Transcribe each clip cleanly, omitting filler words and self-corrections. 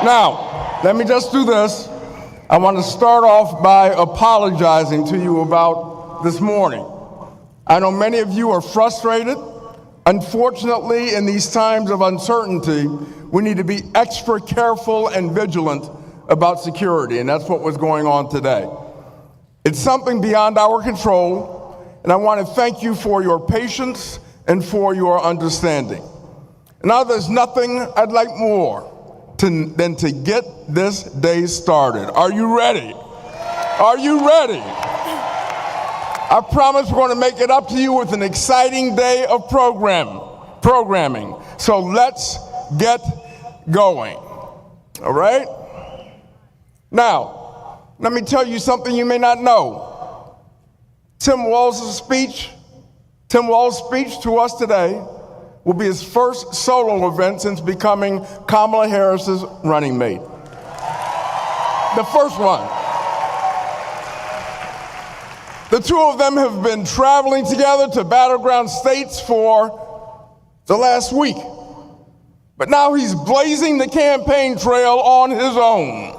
Now, let me just do this. I want to start off by apologizing to you about this morning. I know many of you are frustrated. Unfortunately, in these times of uncertainty, we need to be extra careful and vigilant about security, and that's what was going on today. It's something beyond our control, and I want to thank you for your patience and for your understanding. Now, there's nothing I'd like more than to get this day started. Are you ready? Are you ready? I promise we're going to make it up to you with an exciting day of programming. So let's get going. All right? Now, let me tell you something you may not know. Tim Walz's speech to us today will be his first solo event since becoming Kamala Harris's running mate. The first one. The two of them have been traveling together to battleground states for the last week. But now he's blazing the campaign trail on his own.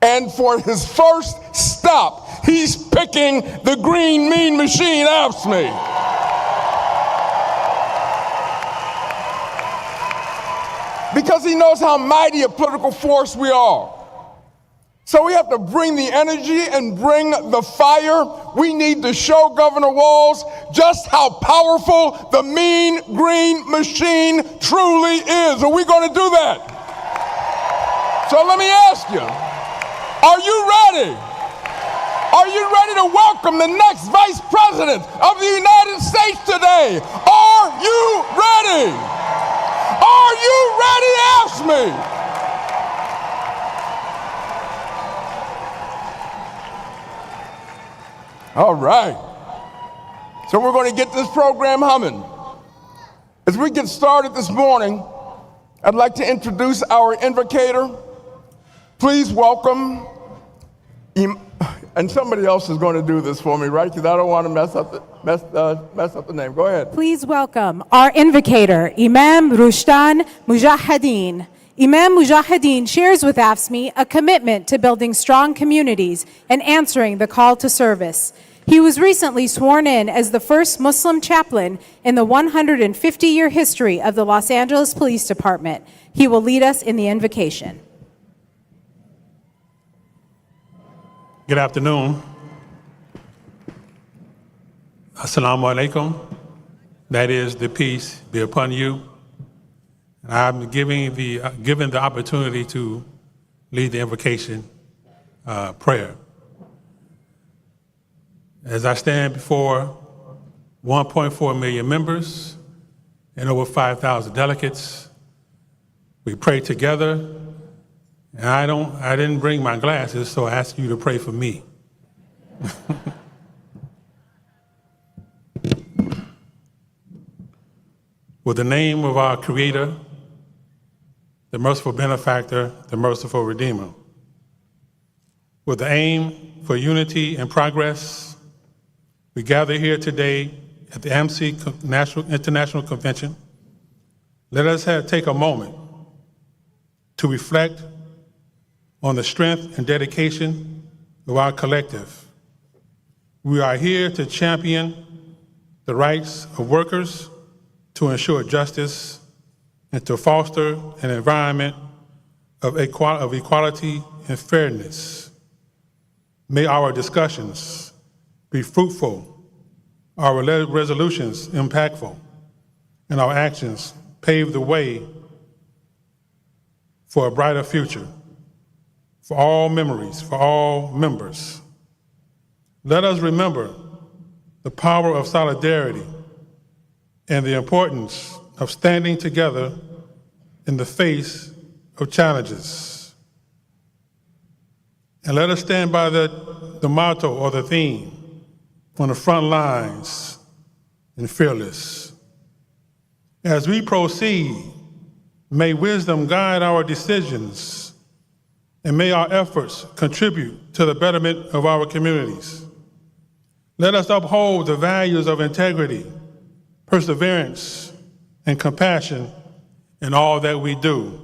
And for his first stop, he's picking the green mean machine, AFSCME. Because he knows how mighty a political force we are. So we have to bring the energy and bring the fire. We need to show Governor Walz just how powerful the mean green machine truly is. Are we going to do that? So let me ask you, are you ready? Are you ready to welcome the next Vice President of the United States today? Are you ready? Are you ready? Ask me. All right. So we're going to get this program humming. As we get started this morning, I'd like to introduce our invocator. Please welcome, and somebody else is going to do this for me, right? Because I don't want to mess up the name. Go ahead. Please welcome our invocator, Imam Rushdan Mujahideen. Imam Mujahideen shares with AFSCME a commitment to building strong communities and answering the call to service. He was recently sworn in as the first Muslim chaplain in the 150-year history of the Los Angeles Police Department. He will lead us in the invocation. Good afternoon. Assalamu alaikum. That is, the peace be upon you. And I'm given the opportunity to lead the invocation prayer. As I stand before 1.4 million members and over 5,000 delegates, we pray together. And I didn't bring my glasses, so I ask you to pray for me. With the name of our Creator, the merciful benefactor, the merciful Redeemer. With the aim for unity and progress, we gather here today at the AFSCME International Convention. Let us take a moment to reflect on the strength and dedication of our collective. We are here to champion the rights of workers, to ensure justice, and to foster an environment of equality and fairness. May our discussions be fruitful, our resolutions impactful, and our actions pave the way for a brighter future, for all memories, for all members. Let us remember the power of solidarity and the importance of standing together in the face of challenges. And let us stand by the motto or the theme, on the front lines and fearless. As we proceed, may wisdom guide our decisions, and may our efforts contribute to the betterment of our communities. Let us uphold the values of integrity, perseverance, and compassion in all that we do.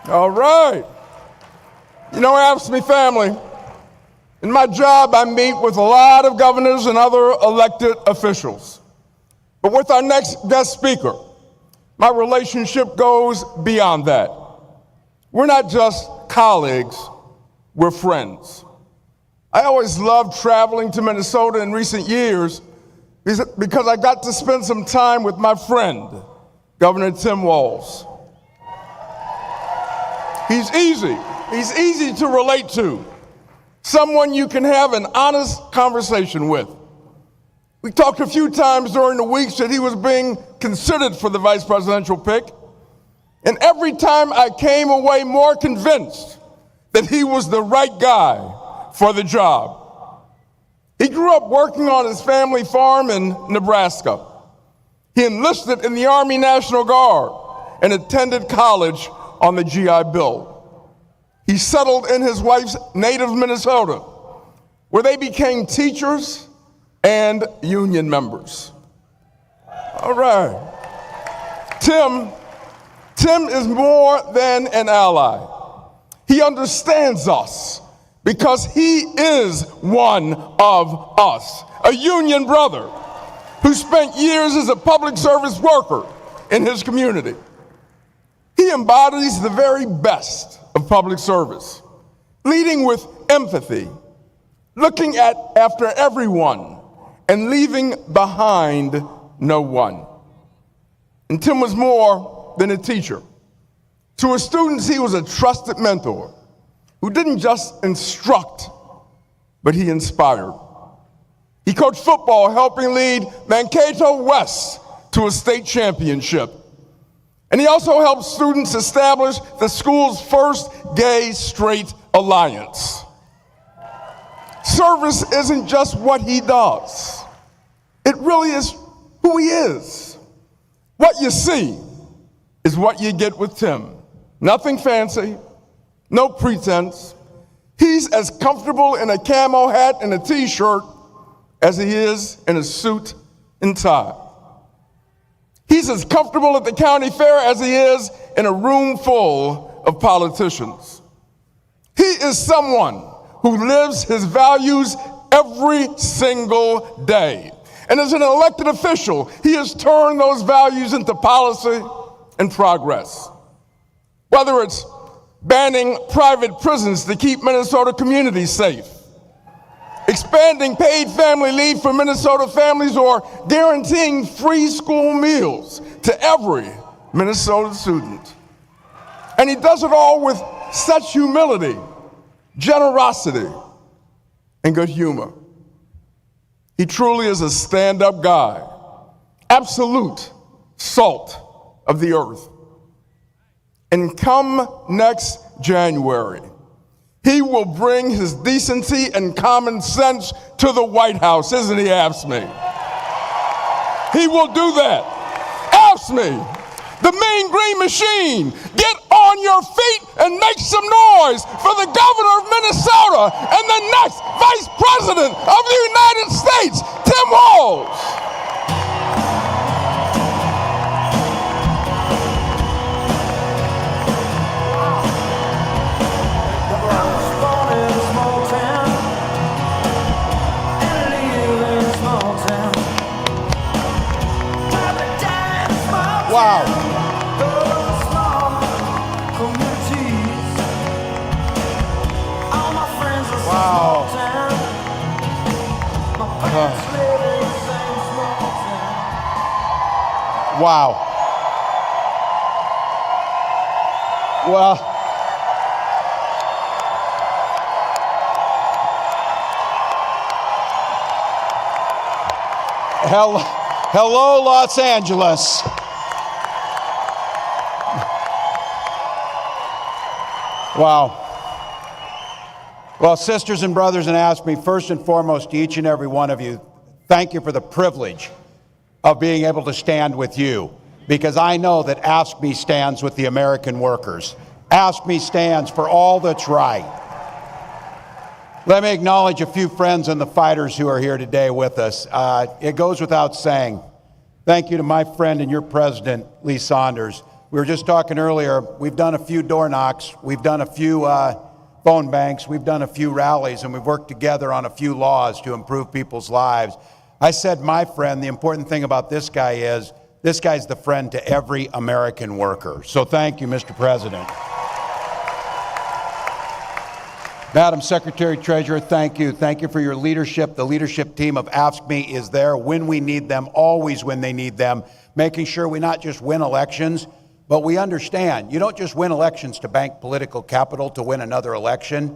All right. You know, AFSCME family, in my job, I meet with a lot of governors and other elected officials. But with our next guest speaker, my relationship goes beyond that. We're not just colleagues, we're friends. I always loved traveling to Minnesota in recent years because I got to spend some time with my friend, Governor Tim Walz. He's easy to relate to, someone you can have an honest conversation with. We talked a few times during the weeks that he was being considered for the vice presidential pick, and every time I came away more convinced that he was the right guy for the job. He grew up working on his family farm in Nebraska. He enlisted in the Army National Guard and attended college on the GI Bill. He settled in his wife's native Minnesota, where they became teachers and union members. All right. Tim is more than an ally. He understands us because he is one of us, a union brother who spent years as a public service worker in his community. He embodies the very best of public service, leading with empathy, looking after everyone, and leaving behind no one. And Tim was more than a teacher. To his students, he was a trusted mentor who didn't just instruct, but he inspired. He coached football, helping lead Mankato West to a state championship. And he also helped students establish the school's first gay straight alliance. Service isn't just what he does. It really is who he is. What you see is what you get with Tim. Nothing fancy, no pretense. He's as comfortable in a camo hat and a t-shirt as he is in a suit and tie. He's as comfortable at the county fair as he is in a room full of politicians. He is someone who lives his values every single day. And as an elected official, he has turned those values into policy and progress. Whether it's banning private prisons to keep Minnesota communities safe, expanding paid family leave for Minnesota families, or guaranteeing free school meals to every Minnesota student. And he does it all with such humility, generosity, and good humor. He truly is a stand-up guy, absolute salt of the earth. And come next January, he will bring his decency and common sense to the White House, isn't he, AFSCME? He will do that. AFSCME, the Mean Green Machine, get on your feet and make some noise for the governor of Minnesota and the next vice president of the United States, Tim Walz. Wow. Wow. Wow. Well, hello, Los Angeles. Wow. Well, sisters and brothers in AFSCME, first and foremost, to each and every one of you, thank you for the privilege of being able to stand with you, because I know that AFSCME stands with the American workers. AFSCME stands for all that's right. Let me acknowledge a few friends and the fighters who are here today with us. It goes without saying, thank you to my friend and your president, Lee Saunders, We were just talking earlier, we've done a few door knocks, we've done a few phone banks, we've done a few rallies, and we've worked together on a few laws to improve people's lives. I said, my friend, the important thing about this guy is, this guy's the friend to every American worker. So thank you, Mr. President. Madam Secretary Treasurer, thank you. Thank you for your leadership. The leadership team of AFSCME is there when we need them, always when they need them, making sure we not just win elections, but we understand you don't just win elections to bank political capital to win another election.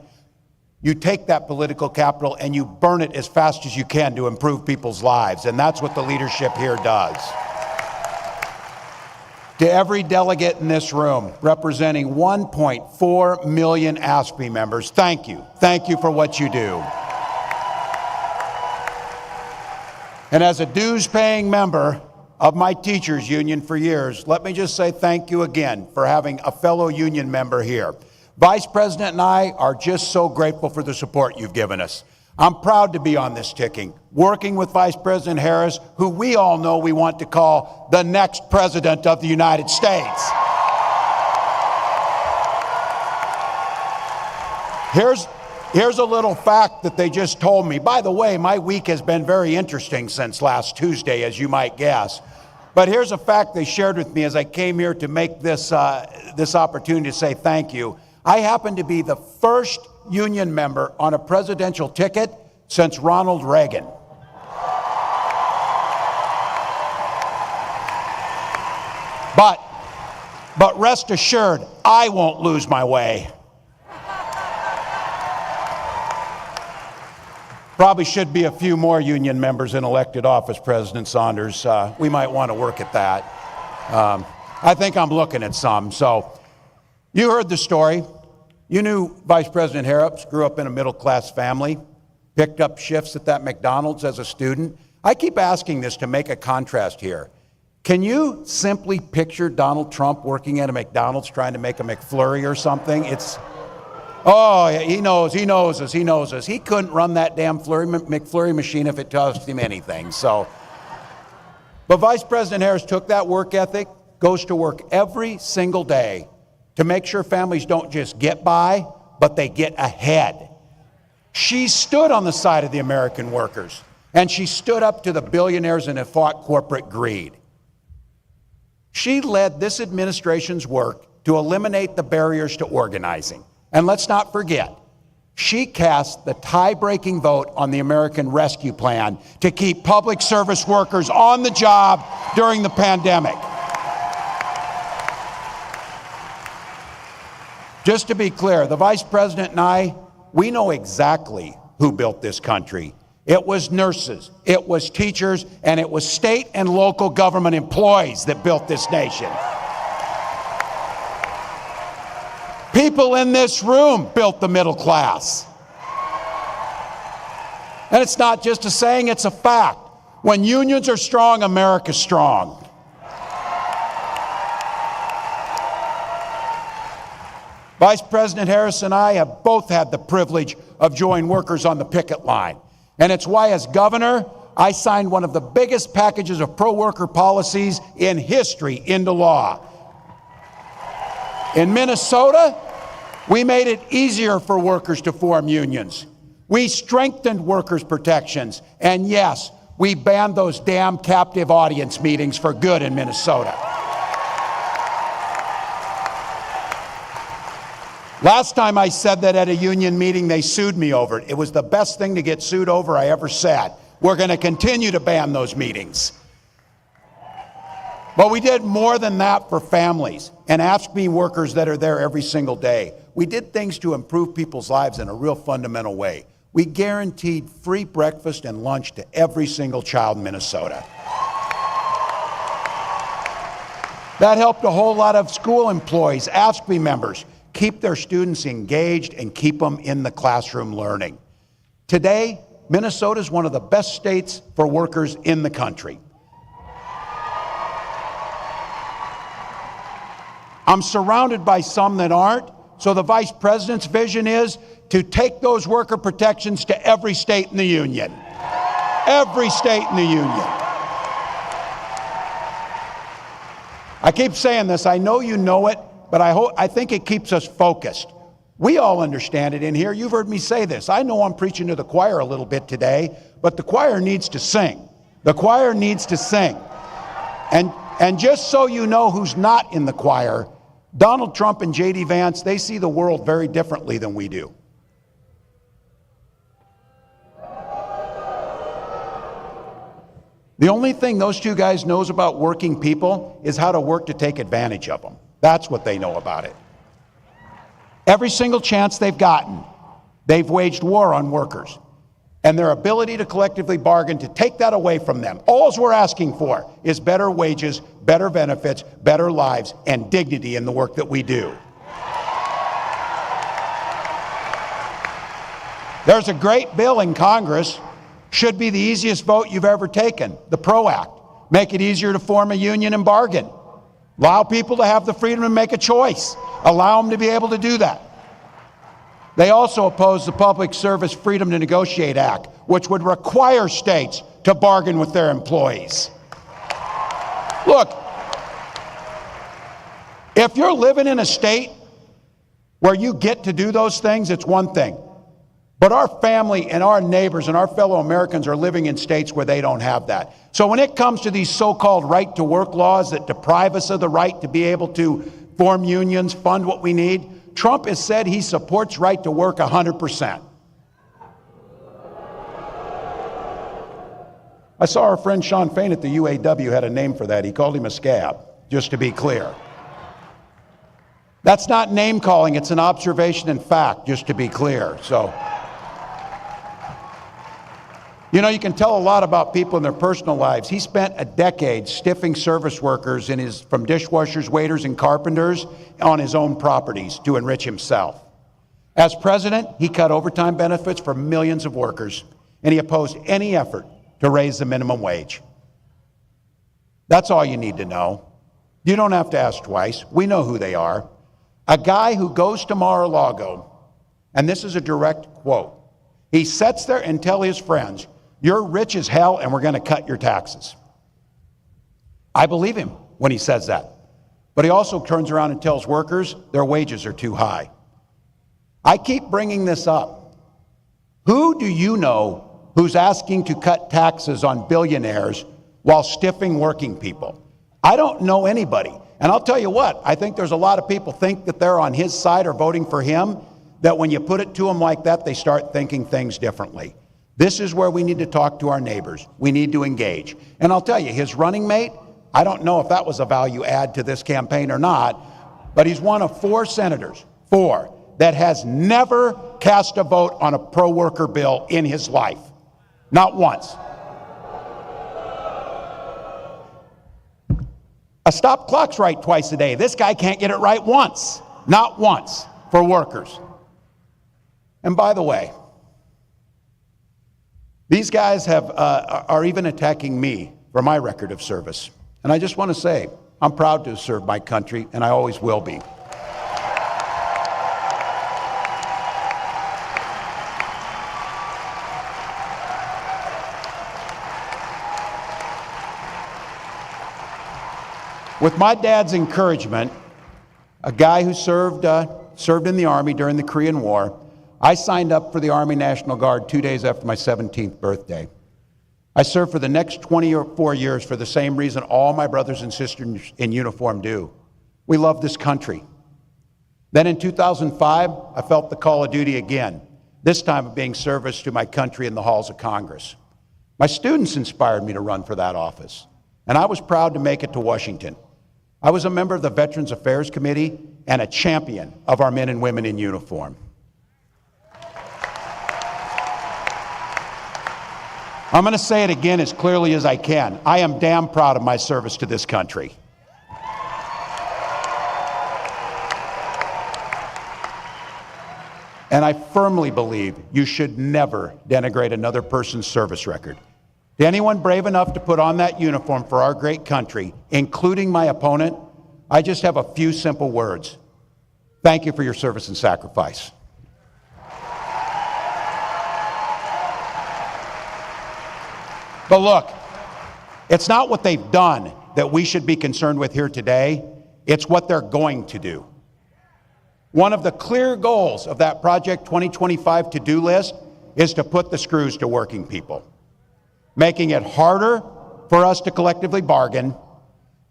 You take that political capital and you burn it as fast as you can to improve people's lives. And that's what the leadership here does. To every delegate in this room, representing 1.4 million AFSCME members, thank you. Thank you for what you do. And as a dues-paying member of my teachers union for years, let me just say thank you again for having a fellow union member here. Vice President and I are just so grateful for the support you've given us. I'm proud to be on this ticking, working with Vice President Harris, who we all know we want to call the next President of the United States. Here's a little fact that they just told me. By the way, my week has been very interesting since last Tuesday, as you might guess. But here's a fact they shared with me as I came here to make this opportunity to say thank you. I happen to be the first union member on a presidential ticket since Ronald Reagan. But rest assured, I won't lose my way. Probably should be a few more union members in elected office, President Saunders. We might want to work at that. I think I'm looking at some. So you heard the story. You knew Vice President Harris grew up in a middle-class family, picked up shifts at that McDonald's as a student. I keep asking this to make a contrast here. Can you simply picture Donald Trump working at a McDonald's trying to make a McFlurry or something? Oh, yeah, he knows us. He couldn't run that damn McFlurry machine if it cost him anything. But Vice President Harris took that work ethic, goes to work every single day to make sure families don't just get by, but they get ahead. She stood on the side of the American workers, and she stood up to the billionaires and fought corporate greed. She led this administration's work to eliminate the barriers to organizing. And let's not forget, she cast the tie-breaking vote on the American Rescue Plan to keep public service workers on the job during the pandemic. Just to be clear, the Vice President and I, we know exactly who built this country. It was nurses, it was teachers, and it was state and local government employees that built this nation. People in this room built the middle class. And it's not just a saying, it's a fact. When unions are strong, America's strong. Vice President Harris and I have both had the privilege of joining workers on the picket line. And it's why, as governor, I signed one of the biggest packages of pro-worker policies in history into law. In Minnesota, we made it easier for workers to form unions. We strengthened workers' protections. And yes, we banned those damn captive audience meetings for good in Minnesota. Last time I said that at a union meeting, they sued me over it. It was the best thing to get sued over I ever said. We're going to continue to ban those meetings. But we did more than that for families and AFSCME workers that are there every single day. We did things to improve people's lives in a real fundamental way. We guaranteed free breakfast and lunch to every single child in Minnesota. That helped a whole lot of school employees, AFSCME members, keep their students engaged and keep them in the classroom learning. Today, Minnesota is one of the best states for workers in the country. I'm surrounded by some that aren't, so the Vice President's vision is to take those worker protections to every state in the union. Every state in the union. I keep saying this, I know you know it, but I think it keeps us focused. We all understand it in here. You've heard me say this. I know I'm preaching to the choir a little bit today, but the choir needs to sing. The choir needs to sing. And just so you know who's not in the choir, Donald Trump and J.D. Vance, they see the world very differently than we do. The only thing those two guys knows about working people is how to work to take advantage of them. That's what they know about it. Every single chance they've gotten, they've waged war on workers and their ability to collectively bargain to take that away from them. All we're asking for is better wages, better benefits, better lives, and dignity in the work that we do. There's a great bill in Congress, should be the easiest vote you've ever taken, the PRO Act. Make it easier to form a union and bargain. Allow people to have the freedom to make a choice. Allow them to be able to do that. They also oppose the Public Service Freedom to Negotiate Act, which would require states to bargain with their employees. Look, if you're living in a state where you get to do those things, it's one thing. But our family and our neighbors and our fellow Americans are living in states where they don't have that. So when it comes to these so-called right-to-work laws that deprive us of the right to be able to form unions, fund what we need, Trump has said he supports right to work 100%. I saw our friend Sean Fain at the UAW had a name for that. He called him a scab, just to be clear. That's not name calling, it's an observation and fact, just to be clear. So, you know, you can tell a lot about people in their personal lives. He spent a decade stiffing service workers from dishwashers, waiters, and carpenters on his own properties to enrich himself. As president, he cut overtime benefits for millions of workers, and he opposed any effort to raise the minimum wage. That's all you need to know. You don't have to ask twice. We know who they are. A guy who goes to Mar-a-Lago, and this is a direct quote, he sits there and tells his friends, "You're rich as hell and we're going to cut your taxes." I believe him when he says that. But he also turns around and tells workers their wages are too high. I keep bringing this up. Who do you know who's asking to cut taxes on billionaires while stiffing working people? I don't know anybody. And I'll tell you what, I think there's a lot of people think that they're on his side or voting for him, that when you put it to them like that, they start thinking things differently. This is where we need to talk to our neighbors. We need to engage. And I'll tell you, his running mate, I don't know if that was a value add to this campaign or not, but he's one of 4 senators, 4, that has never cast a vote on a pro-worker bill in his life. Not once. A stop clock's right twice a day. This guy can't get it right once. Not once for workers. And by the way, these guys are even attacking me for my record of service. And I just want to say, I'm proud to have served my country, and I always will be. With my dad's encouragement, a guy who served in the Army during the Korean War, I signed up for the Army National Guard 2 days after my 17th birthday. I served for the next 24 years for the same reason all my brothers and sisters in uniform do. We love this country. Then in 2005, I felt the call of duty again, this time of being service to my country in the halls of Congress. My students inspired me to run for that office, and I was proud to make it to Washington. I was a member of the Veterans Affairs Committee and a champion of our men and women in uniform. I'm going to say it again as clearly as I can. I am damn proud of my service to this country. And I firmly believe you should never denigrate another person's service record. To anyone brave enough to put on that uniform for our great country, including my opponent, I just have a few simple words. Thank you for your service and sacrifice. But look, it's not what they've done, that we should be concerned with here today. It's what they're going to do. One of the clear goals of that Project 2025 to-do list is to put the screws to working people, making it harder for us to collectively bargain,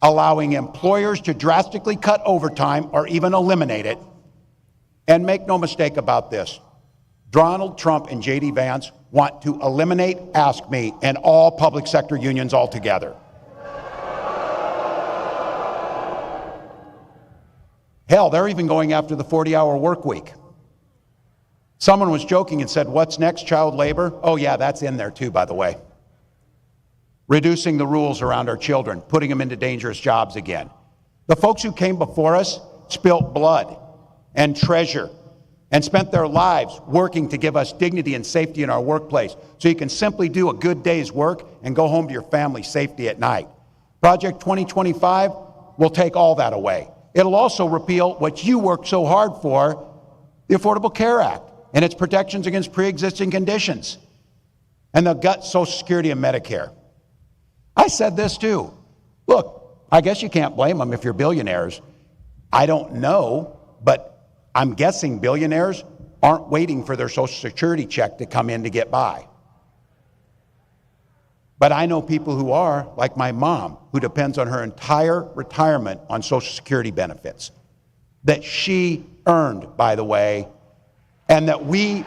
allowing employers to drastically cut overtime or even eliminate it. And make no mistake about this, Donald Trump and J.D. Vance want to eliminate AFSCME and all public sector unions altogether. Hell, they're even going after the 40-hour work week. Someone was joking and said, what's next, child labor? Oh yeah, that's in there too, by the way. Reducing the rules around our children, putting them into dangerous jobs again. The folks who came before us spilt blood and treasure and spent their lives working to give us dignity and safety in our workplace so you can simply do a good day's work and go home to your family safely at night. Project 2025 will take all that away. It'll also repeal what you worked so hard for, the Affordable Care Act and its protections against pre-existing conditions, and they'll gut Social Security and Medicare. I said this too. Look, I guess you can't blame them if you're billionaires. I don't know, but I'm guessing billionaires aren't waiting for their Social Security check to come in to get by. But I know people who are, like my mom, who depends on her entire retirement on Social Security benefits, that she earned, by the way, and that we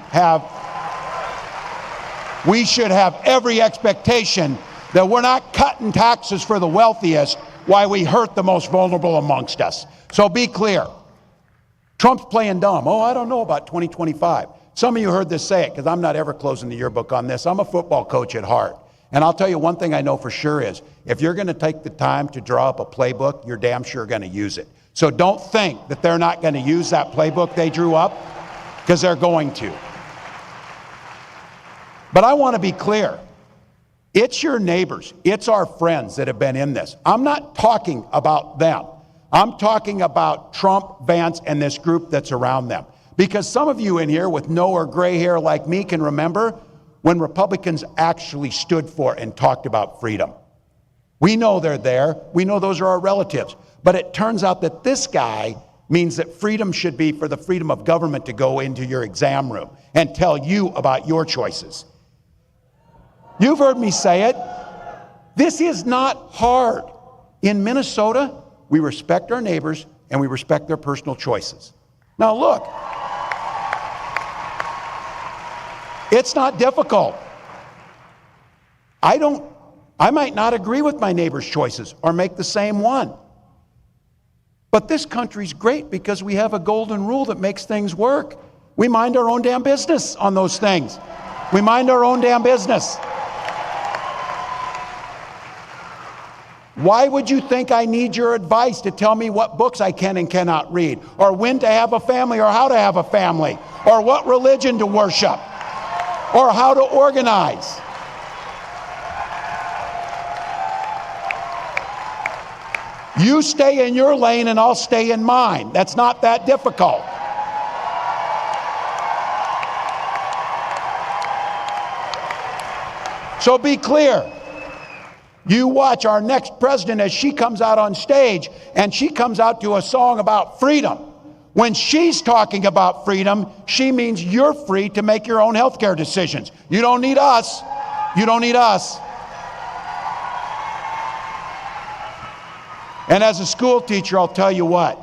should have every expectation that we're not cutting taxes for the wealthiest while we hurt the most vulnerable amongst us. So be clear. Trump's playing dumb. Oh, I don't know about 2025. Some of you heard this say it, because I'm not ever closing the yearbook on this. I'm a football coach at heart. And I'll tell you one thing I know for sure is, if you're going to take the time to draw up a playbook, you're damn sure going to use it. So don't think that they're not going to use that playbook they drew up, because they're going to. But I want to be clear. It's your neighbors, it's our friends that have been in this. I'm not talking about them. I'm talking about Trump, Vance, and this group that's around them. Because some of you in here with no or gray hair like me can remember when Republicans actually stood for and talked about freedom. We know they're there. We know those are our relatives. But it turns out that this guy means that freedom should be for the freedom of government to go into your exam room and tell you about your choices. You've heard me say it. This is not hard. In Minnesota, we respect our neighbors and we respect their personal choices. Now look, it's not difficult. I might not agree with my neighbor's choices or make the same one. But this country's great because we have a golden rule that makes things work. We mind our own damn business on those things. We mind our own damn business. Why would you think I need your advice to tell me what books I can and cannot read, or when to have a family, or how to have a family, or what religion to worship, or how to organize? You stay in your lane and I'll stay in mine. That's not that difficult. So be clear. You watch our next president as she comes out on stage and she comes out to a song about freedom. When she's talking about freedom, she means you're free to make your own health care decisions. You don't need us. You don't need us. And as a school teacher, I'll tell you what,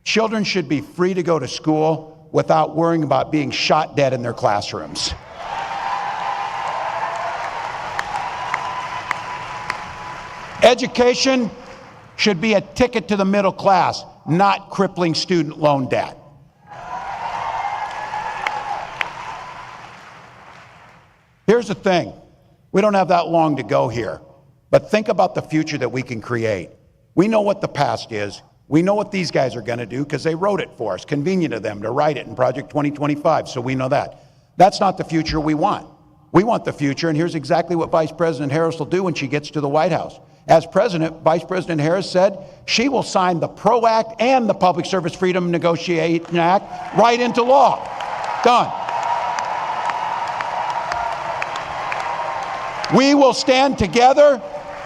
children should be free to go to school without worrying about being shot dead in their classrooms. Education should be a ticket to the middle class, not crippling student loan debt. Here's the thing. We don't have that long to go here, but think about the future that we can create. We know what the past is. We know what these guys are going to do because they wrote it for us. Convenient of them to write it in Project 2025, so we know that. That's not the future we want. We want the future, and here's exactly what Vice President Harris will do when she gets to the White House. As president, Vice President Harris said she will sign the PRO Act and the Public Service Freedom Negotiation Act right into law. Done. We will stand together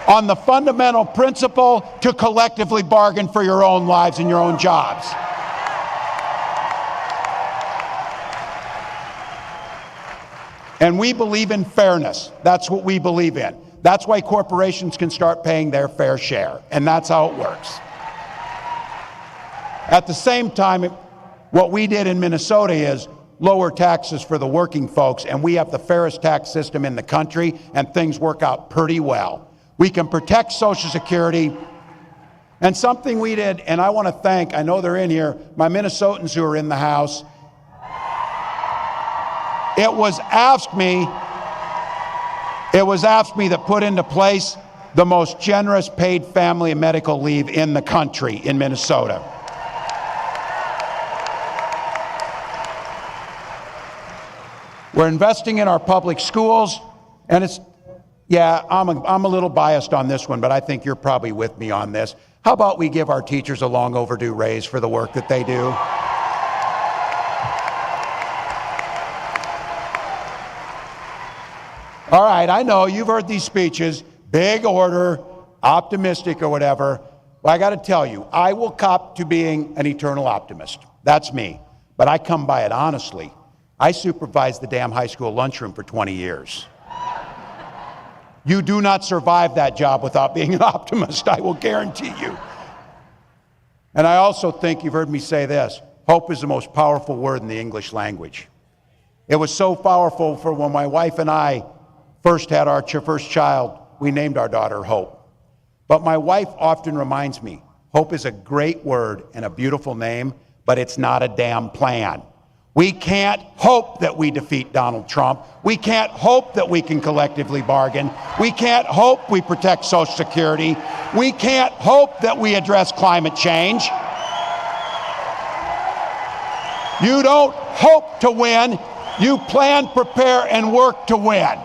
on the fundamental principle to collectively bargain for your own lives and your own jobs. And we believe in fairness. That's what we believe in. That's why corporations can start paying their fair share, and that's how it works. At the same time, what we did in Minnesota is lower taxes for the working folks, and we have the fairest tax system in the country, and things work out pretty well. We can protect Social Security. And something we did, and I want to thank, I know they're in here, my Minnesotans who are in the House. It was AFSCME that put into place the most generous paid family and medical leave in the country in Minnesota. We're investing in our public schools, and it's, yeah, I'm a little biased on this one, but I think you're probably with me on this. How about we give our teachers a long overdue raise for the work that they do? All right, I know you've heard these speeches, big order, optimistic or whatever. Well, I got to tell you, I will cop to being an eternal optimist. That's me. But I come by it honestly. I supervised the damn high school lunchroom for 20 years. You do not survive that job without being an optimist, I will guarantee you. And I also think you've heard me say this, hope is the most powerful word in the English language. It was so powerful for when my wife and I first had our first child, we named our daughter Hope. But my wife often reminds me, hope is a great word and a beautiful name, but it's not a damn plan. We can't hope that we defeat Donald Trump. We can't hope that we can collectively bargain. We can't hope we protect Social Security. We can't hope that we address climate change. You don't hope to win. You plan, prepare, and work to win.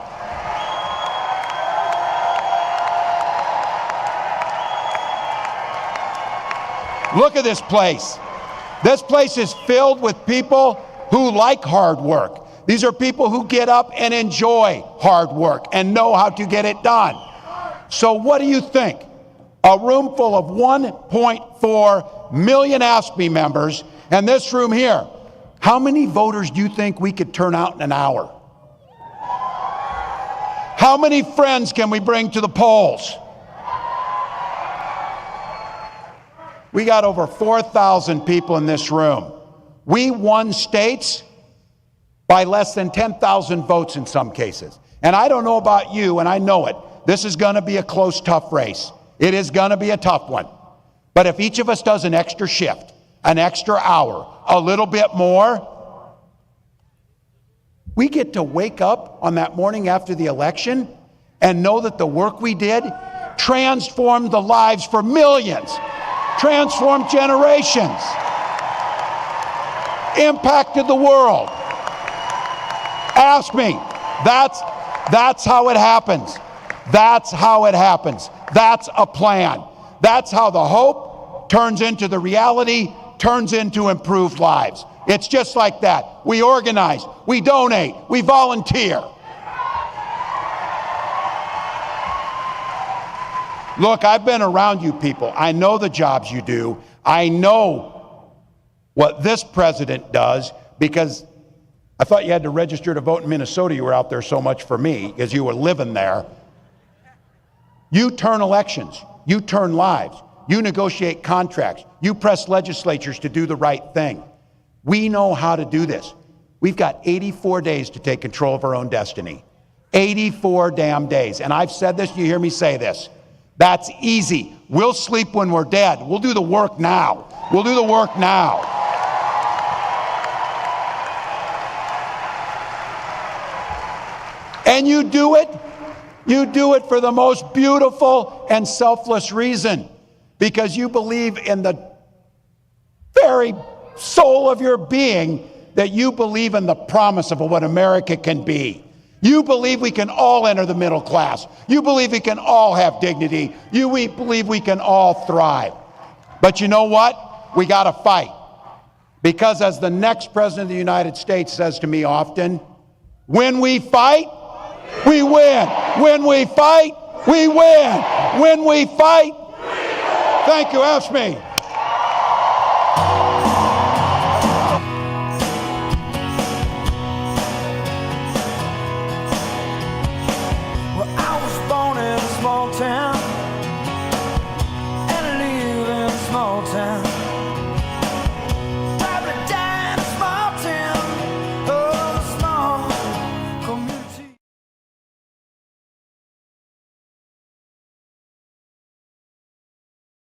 Look at this place. This place is filled with people who like hard work. These are people who get up and enjoy hard work and know how to get it done. So what do you think? A room full of 1.4 million AFSCME members, and this room here, how many voters do you think we could turn out in an hour? How many friends can we bring to the polls? We got over 4,000 people in this room. We won states by less than 10,000 votes in some cases. And I don't know about you, and I know it. This is going to be a close, tough race. It is going to be a tough one. But if each of us does an extra shift, an extra hour, a little bit more, we get to wake up on that morning after the election and know that the work we did transformed the lives for millions, transformed generations, impacted the world. Ask me. That's how it happens. That's how it happens. That's a plan. That's how the hope turns into the reality, turns into improved lives. It's just like that. We organize, we donate, we volunteer. Look, I've been around you people. I know the jobs you do. I know what this president does, because I thought you had to register to vote in Minnesota. You were out there so much for me because you were living there. You turn elections. You turn lives. You negotiate contracts. You press legislatures to do the right thing. We know how to do this. We've got 84 days to take control of our own destiny. 84 damn days. And I've said this, you hear me say this. That's easy. We'll sleep when we're dead. We'll do the work now. We'll do the work now. And you do it for the most beautiful and selfless reason, because you believe in the very soul of your being that you believe in the promise of what America can be. You believe we can all enter the middle class. You believe we can all have dignity. You believe we can all thrive. But you know what? We got to fight. Because as the next president of the United States says to me often, when we fight, we win. When we fight, We win. When we fight, thank you, AFSCME.